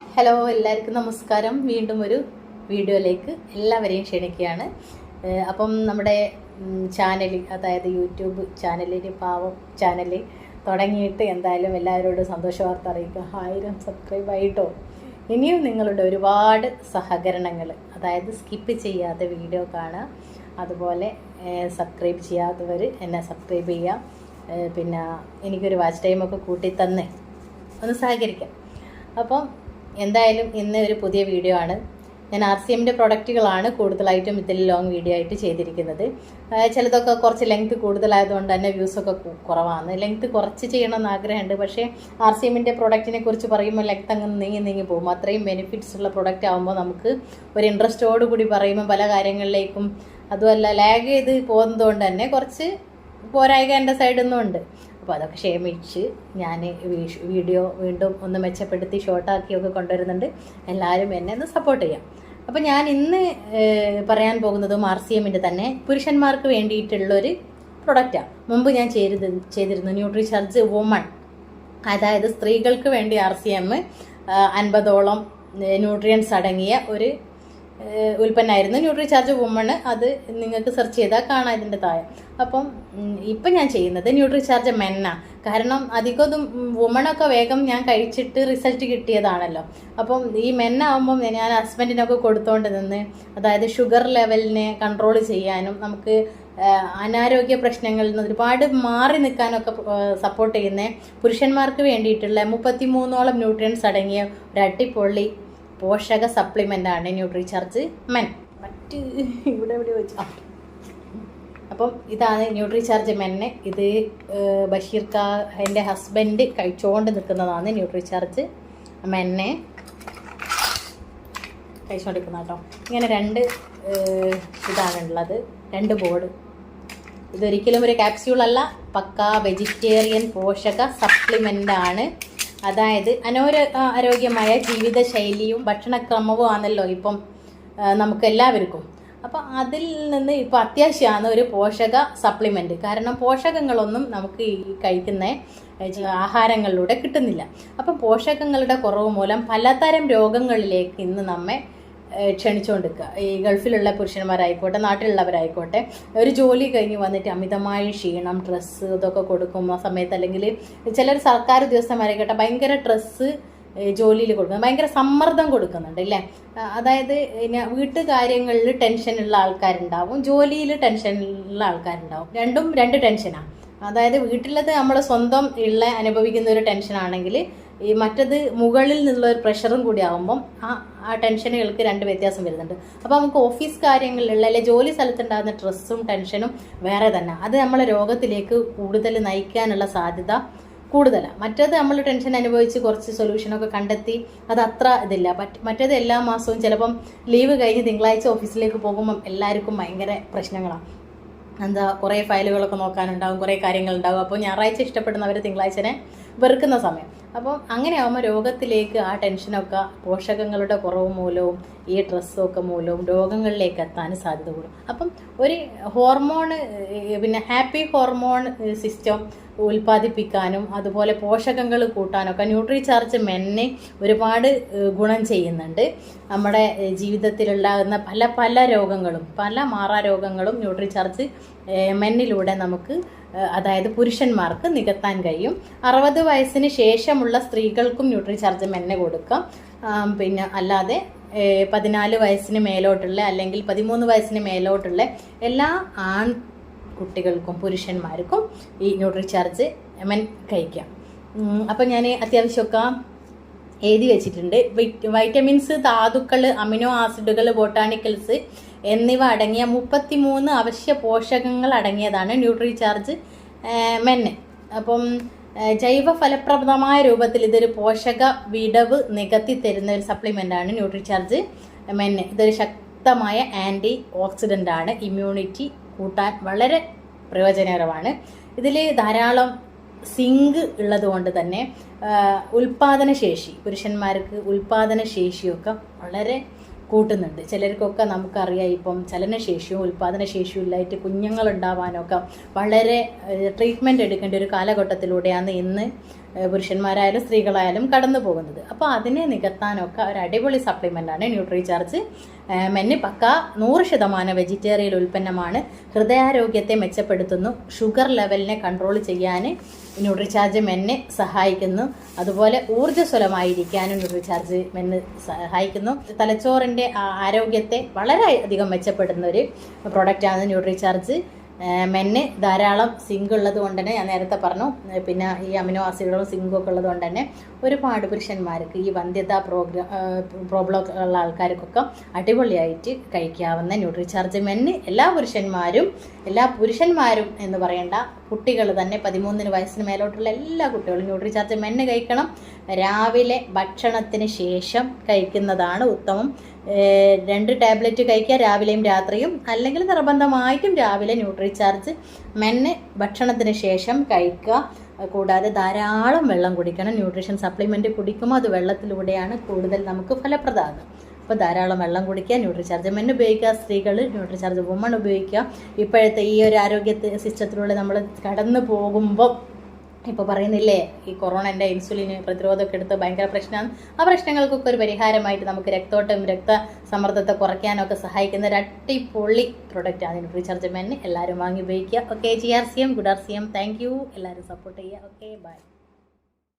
Hello, എല്ലാവർക്കും നമസ്കാരം. വീണ്ടും ഒരു വീഡിയോയിലേക്ക് എല്ലാവരെയും ക്ഷണിക്കുകയാണ്. അപ്പം നമ്മുടെ ചാനൽ, അതായത് യൂട്യൂബ് ചാനലിന് പാവം ചാനൽ തുടങ്ങിയിട്ട് എന്തായാലും എല്ലാവരോടും സന്തോഷ വാർത്ത അറിയിക്കുക. 1000 സബ്സ്ക്രൈബ് ആയിട്ടോ. ഇനിയും നിങ്ങളുടെ ഒരുപാട് സഹകരണങ്ങൾ, അതായത് സ്കിപ്പ് ചെയ്യാതെ വീഡിയോ കാണുക, അതുപോലെ സബ്സ്ക്രൈബ് ചെയ്യാത്തവർ എന്നെ സബ്സ്ക്രൈബ് ചെയ്യുക, പിന്നെ എനിക്കൊരു വാച്ച് ടൈമൊക്കെ കൂട്ടി തന്ന് ഒന്ന് സഹകരിക്കാം. അപ്പം എന്തായാലും ഇന്ന് ഒരു പുതിയ വീഡിയോ ആണ്. ഞാൻ RCMൻ്റെ പ്രൊഡക്റ്റുകളാണ് കൂടുതലായിട്ടും ഇതിൽ ലോങ് വീഡിയോ ആയിട്ട് ചെയ്തിരിക്കുന്നത്. ചിലതൊക്കെ കുറച്ച് ലെങ്ത് കൂടുതലായതുകൊണ്ട് തന്നെ വ്യൂസൊക്കെ കുറവാണ്. ലെങ്ത് കുറച്ച് ചെയ്യണമെന്ന് ആഗ്രഹമുണ്ട്. പക്ഷേ RCMൻ്റെ പ്രൊഡക്റ്റിനെ കുറിച്ച് പറയുമ്പോൾ ലെങ്ത് അങ്ങ് നീങ്ങി പോകും. അത്രയും ബെനിഫിറ്റ്സ് ഉള്ള പ്രൊഡക്റ്റ് ആകുമ്പോൾ നമുക്ക് ഒരു ഇൻട്രസ്റ്റോട് കൂടി പറയുമ്പോൾ പല കാര്യങ്ങളിലേക്കും, അതുമല്ല ലാഗ് ചെയ്ത് പോകുന്നതുകൊണ്ട് തന്നെ കുറച്ച് പോരായ്ക എൻ്റെ സൈഡിൽ നിന്നും ഉണ്ട്. അപ്പോൾ അതൊക്കെ ക്ഷമിച്ച് ഞാൻ വീഡിയോ വീണ്ടും ഒന്ന് മെച്ചപ്പെടുത്തി ഷോർട്ടാക്കിയൊക്കെ കൊണ്ടുവരുന്നുണ്ട്. എല്ലാവരും എന്നെ ഒന്ന് സപ്പോർട്ട് ചെയ്യാം. അപ്പോൾ ഞാൻ ഇന്ന് പറയാൻ പോകുന്നതും RCMൻ്റെ തന്നെ പുരുഷന്മാർക്ക് വേണ്ടിയിട്ടുള്ളൊരു പ്രൊഡക്റ്റാണ്. മുമ്പ് ഞാൻ ചെയ്തിരുന്നു ന്യൂട്രിചാർജ് വുമൺ, അതായത് സ്ത്രീകൾക്ക് വേണ്ടി RCM 50ഓളം ന്യൂട്രിയൻസ് അടങ്ങിയ ഒരു ഉൽപ്പന്നമായിരുന്നു ന്യൂട്രിചാർജ് വുമൺ. അത് നിങ്ങൾക്ക് സെർച്ച് ചെയ്താൽ കാണാം ഇതിൻ്റെ താഴെ. അപ്പം ഇപ്പം ഞാൻ ചെയ്യുന്നത് ന്യൂട്രിചാർജ് മെന്നാണ്. കാരണം അധികം വുമണൊക്കെ വേഗം ഞാൻ കഴിച്ചിട്ട് റിസൾട്ട് കിട്ടിയതാണല്ലോ. അപ്പം ഈ മെന്നാകുമ്പം ഞാൻ ഹസ്ബൻഡിനൊക്കെ കൊടുത്തോണ്ട് നിന്ന്, അതായത് ഷുഗർ ലെവലിനെ കൺട്രോൾ ചെയ്യാനും നമുക്ക് അനാരോഗ്യ പ്രശ്നങ്ങളിൽ നിന്ന് ഒരുപാട് മാറി നിൽക്കാനൊക്കെ സപ്പോർട്ട് ചെയ്യുന്ന പുരുഷന്മാർക്ക് വേണ്ടിയിട്ടുള്ള 33ഓളം ന്യൂട്രിയൻസ് അടങ്ങിയ ഒരു അടിപൊളി പോഷക സപ്ലിമെൻ്റ് ആണ് ന്യൂട്രിചാർജ് മെൻ. മറ്റ് ഇവിടെ വെച്ചാ അപ്പം ഇതാണ് ന്യൂട്രിചാർജ് മെന്ന്. ഇത് ബഷീർ എൻ്റെ ഹസ്ബൻഡ് കഴിച്ചുകൊണ്ട് നിൽക്കുന്നതാണ് ന്യൂട്രിചാർജ് മെന്നെ കഴിച്ചുകൊണ്ടിരിക്കുന്നത് കേട്ടോ. ഇങ്ങനെ രണ്ട് ഇതാണുള്ളത്, 2 ബോർഡ്. ഇതൊരിക്കലും ഒരു ക്യാപ്സ്യൂളല്ല, പക്കാ വെജിറ്റേറിയൻ പോഷക സപ്ലിമെൻ്റ് ആണ്. അതായത് ആരോഗ്യമായ ജീവിതശൈലിയും ഭക്ഷണക്രമവും ആണല്ലോ ഇപ്പം നമുക്ക് എല്ലാവർക്കും. അപ്പം അതിൽ നിന്ന് ഇപ്പോൾ അത്യാവശ്യമാണ് ഒരു പോഷക സപ്ലിമെൻ്റ്. കാരണം പോഷകങ്ങളൊന്നും നമുക്ക് ഈ കഴിക്കുന്ന ആഹാരങ്ങളിലൂടെ കിട്ടുന്നില്ല. അപ്പം പോഷകങ്ങളുടെ കുറവ് മൂലം പലതരം രോഗങ്ങളിലേക്ക് ഇന്ന് നമ്മെ ക്ഷണിച്ചുകൊണ്ടിരിക്കുക. ഈ ഗൾഫിലുള്ള പുരുഷന്മാരായിക്കോട്ടെ, നാട്ടിലുള്ളവരായിക്കോട്ടെ, ഒരു ജോലി കഴിഞ്ഞ് വന്നിട്ട് അമിതമായ ക്ഷീണം, ഡ്രസ്സ് ഇതൊക്കെ കൊടുക്കുന്ന സമയത്ത്, അല്ലെങ്കിൽ ചിലർ സർക്കാർ ഉദ്യോഗസ്ഥന്മാരായിക്കോട്ടെ ഭയങ്കര ഡ്രസ്സ് ജോലിയിൽ കൊടുക്കുന്നത്, ഭയങ്കര സമ്മർദ്ദം കൊടുക്കുന്നുണ്ട് അല്ലേ. അതായത് വീട്ടുകാര്യങ്ങളിൽ ടെൻഷനുള്ള ആൾക്കാരുണ്ടാവും, ജോലിയിൽ ടെൻഷനുള്ള ആൾക്കാരുണ്ടാവും. രണ്ടും 2 ടെൻഷനാണ്. അതായത് വീട്ടിലത് നമ്മൾ സ്വന്തം അനുഭവിക്കുന്ന ഒരു ടെൻഷനാണെങ്കിൽ, ഈ മറ്റത് മുകളിൽ നിന്നുള്ള ഒരു പ്രഷറും കൂടി ആകുമ്പം ആ ടെൻഷനുകൾക്ക് 2 വ്യത്യാസം വരുന്നുണ്ട്. അപ്പോൾ നമുക്ക് ഓഫീസ് കാര്യങ്ങളിലുള്ള അല്ലെങ്കിൽ ജോലി സ്ഥലത്തുണ്ടാകുന്ന സ്ട്രെസ്സും ടെൻഷനും വേറെ തന്നെ. അത് നമ്മളെ രോഗത്തിലേക്ക് കൂടുതൽ നയിക്കാനുള്ള സാധ്യത കൂടുതലാണ്. മറ്റേത് നമ്മൾ ടെൻഷൻ അനുഭവിച്ച് കുറച്ച് സൊല്യൂഷനൊക്കെ കണ്ടെത്തി അത് അത്ര ഇതില്ല. മറ്റേത് എല്ലാ മാസവും ചിലപ്പം ലീവ് കഴിഞ്ഞ് തിങ്കളാഴ്ച ഓഫീസിലേക്ക് പോകുമ്പം എല്ലാവർക്കും ഭയങ്കര പ്രശ്നങ്ങളാണ്. കുറേ ഫയലുകളൊക്കെ നോക്കാനുണ്ടാവും, കുറേ കാര്യങ്ങളുണ്ടാവും. അപ്പോൾ ഞായറാഴ്ച ഇഷ്ടപ്പെടുന്നവർ തിങ്കളാഴ്ചനെ വെറുക്കുന്ന സമയം. അപ്പം അങ്ങനെ ആകുമ്പോൾ രോഗത്തിലേക്ക് ആ ടെൻഷനൊക്കെ പോഷകങ്ങളുടെ കുറവ് മൂലവും ഈ ഡ്രസ്സൊക്കെ മൂലവും രോഗങ്ങളിലേക്ക് എത്താൻ സാധ്യത കൂടും. അപ്പം ഒരു പിന്നെ ഹാപ്പി ഹോർമോൺ സിസ്റ്റം ഉൽപ്പാദിപ്പിക്കാനും അതുപോലെ പോഷകങ്ങൾ കൂട്ടാനൊക്കെ ന്യൂട്രിചാർജ് മെന്നെ ഒരുപാട് ഗുണം ചെയ്യുന്നുണ്ട്. നമ്മുടെ ജീവിതത്തിലുണ്ടാകുന്ന പല രോഗങ്ങളും, പല മാറാരോഗങ്ങളും ന്യൂട്രിചാർജ് മെന്നിലൂടെ നമുക്ക്, അതായത് പുരുഷന്മാർക്ക് നികത്താൻ കഴിയും. 60 വയസ്സിന് ശേഷമുള്ള സ്ത്രീകൾക്കും ന്യൂട്രിചാർജ് മെന്നെ കൊടുക്കാം. പിന്നെ അല്ലാതെ 14 വയസ്സിന് മേലോട്ടുള്ള അല്ലെങ്കിൽ 13 വയസ്സിന് മേലോട്ടുള്ള എല്ലാ കുട്ടികൾക്കും പുരുഷന്മാർക്കും ഈ ന്യൂട്രിചാർജ് മെൻ കഴിക്കാം. അപ്പം ഞാൻ അത്യാവശ്യമൊക്കെ എഴുതി വെച്ചിട്ടുണ്ട്. വൈറ്റമിൻസ്, ധാതുക്കൾ, അമിനോ ആസിഡുകൾ, ബൊട്ടാണിക്കൽസ് എന്നിവ അടങ്ങിയ 33 അവശ്യ പോഷകങ്ങൾ അടങ്ങിയതാണ് ന്യൂട്രിചാർജ് മെന്ന്. അപ്പം ജൈവ ഫലപ്രദമായ രൂപത്തിൽ ഇതൊരു പോഷക വിടവ് നികത്തി തരുന്ന ഒരു സപ്ലിമെൻ്റാണ് ന്യൂട്രിചാർജ് മെന്ന്. ഇതൊരു ശക്തമായ ആൻറ്റി ഓക്സിഡൻ്റ് ആണ്. ഇമ്മ്യൂണിറ്റി കൂട്ടാൻ വളരെ പ്രയോജനകരമാണ്. ഇതിൽ ധാരാളം സിങ്ക് ഉള്ളത് കൊണ്ട് തന്നെ ഉൽപാദനശേഷി, പുരുഷന്മാർക്ക് ഉൽപാദനശേഷിയൊക്കെ വളരെ കൂട്ടുന്നുണ്ട്. ചിലർക്കൊക്കെ നമുക്കറിയാം ഇപ്പം ചലനശേഷിയും ഉൽപാദനശേഷിയും ഇല്ലായിട്ട് കുഞ്ഞുങ്ങളുണ്ടാവാനൊക്കെ വളരെ ട്രീറ്റ്മെൻറ്റ് എടുക്കേണ്ട ഒരു കാലഘട്ടത്തിലൂടെയാണ് ഇന്ന് പുരുഷന്മാരായാലും സ്ത്രീകളായാലും കടന്നു പോകുന്നത്. അപ്പോൾ അതിനെ നികത്താനൊക്കെ ഒരു അടിപൊളി സപ്ലിമെൻ്റാണ് ന്യൂട്രിചാർജ്. മെന്ന് പക്ക 100% വെജിറ്റേറിയൻ ഉൽപ്പന്നമാണ്. ഹൃദയാരോഗ്യത്തെ മെച്ചപ്പെടുത്തുന്നു, ഷുഗർ ലെവലിനെ കൺട്രോൾ ചെയ്യാൻ ന്യൂട്രിചാർജ് മെന്നെ സഹായിക്കുന്നു. അതുപോലെ ഊർജ്ജസ്വലമായിരിക്കാനും ന്യൂട്രിചാർജ് മെന്ന് സഹായിക്കുന്നു. തലച്ചോറിൻ്റെ ആരോഗ്യത്തെ വളരെ അധികം മെച്ചപ്പെടുന്ന ഒരു പ്രൊഡക്റ്റാണ് ന്യൂട്രിചാർജ്. മെന്ന് ധാരാളം സിങ്ക് ഉള്ളത് കൊണ്ട് തന്നെ ഞാൻ നേരത്തെ പറഞ്ഞു, പിന്നെ ഈ അമിനോ ആസിഡുകളും സിങ്കും ഒക്കെ ഉള്ളത് കൊണ്ട് തന്നെ ഒരുപാട് പുരുഷന്മാർക്ക് ഈ വന്ധ്യതാ പ്രോബ്ലം ഉള്ള ആൾക്കാർക്കൊക്കെ അടിപൊളിയായിട്ട് കഴിക്കാവുന്ന ന്യൂട്രിചാർജ് മെന്ന് എല്ലാ പുരുഷന്മാരും എന്ന് പറയേണ്ട, കുട്ടികൾ തന്നെ 13 വയസ്സിന് മേലോട്ടുള്ള എല്ലാ കുട്ടികളും ന്യൂട്രിചാർജ് മെന്ന് കഴിക്കണം. രാവിലെ ഭക്ഷണത്തിന് ശേഷം കഴിക്കുന്നതാണ് ഉത്തമം. 2 ടാബ്ലറ്റ് കഴിക്കുക രാവിലെയും രാത്രിയും, അല്ലെങ്കിൽ നിർബന്ധമായിട്ടും രാവിലെ ന്യൂട്രിചാർജ് മെന്ന് ഭക്ഷണത്തിന് ശേഷം കഴിക്കുക. കൂടാതെ ധാരാളം വെള്ളം കുടിക്കണം. ന്യൂട്രീഷൻ സപ്ലിമെൻറ്റ് കുടിക്കുമ്പോൾ അത് വെള്ളത്തിലൂടെയാണ് കൂടുതൽ നമുക്ക് ഫലപ്രദമാകുന്നത്. അപ്പോൾ ധാരാളം വെള്ളം കുടിക്കുക, ന്യൂട്രിചാർജ് മെന്ന് ഉപയോഗിക്കുക, സ്ത്രീകൾ ന്യൂട്രിചാർജ് വുമൺ ഉപയോഗിക്കുക. ഇപ്പോഴത്തെ ഈ ഒരു ആരോഗ്യ സിസ്റ്റത്തിലൂടെ നമ്മൾ കടന്നു പോകുമ്പോൾ ഇപ്പോൾ പറയുന്നില്ലേ, ഈ കൊറോണൻ്റെ ഇൻസുലിൻ പ്രതിരോധമൊക്കെ എടുത്ത് ഭയങ്കര പ്രശ്നമാണ്. ആ പ്രശ്നങ്ങൾക്കൊക്കെ ഒരു പരിഹാരമായിട്ട് നമുക്ക് രക്തോട്ടം, രക്തസമ്മർദ്ദത്തെ കുറയ്ക്കാനൊക്കെ സഹായിക്കുന്ന ഒരു അടിപൊളി പ്രൊഡക്റ്റാണ് ന്യൂട്രിചാർജ് മെന്ന്. എല്ലാവരും വാങ്ങി ഉപയോഗിക്കുക. Okay, GRCM, good RCM, thank you. എല്ലാവരും സപ്പോർട്ട് ചെയ്യുക. Okay, by.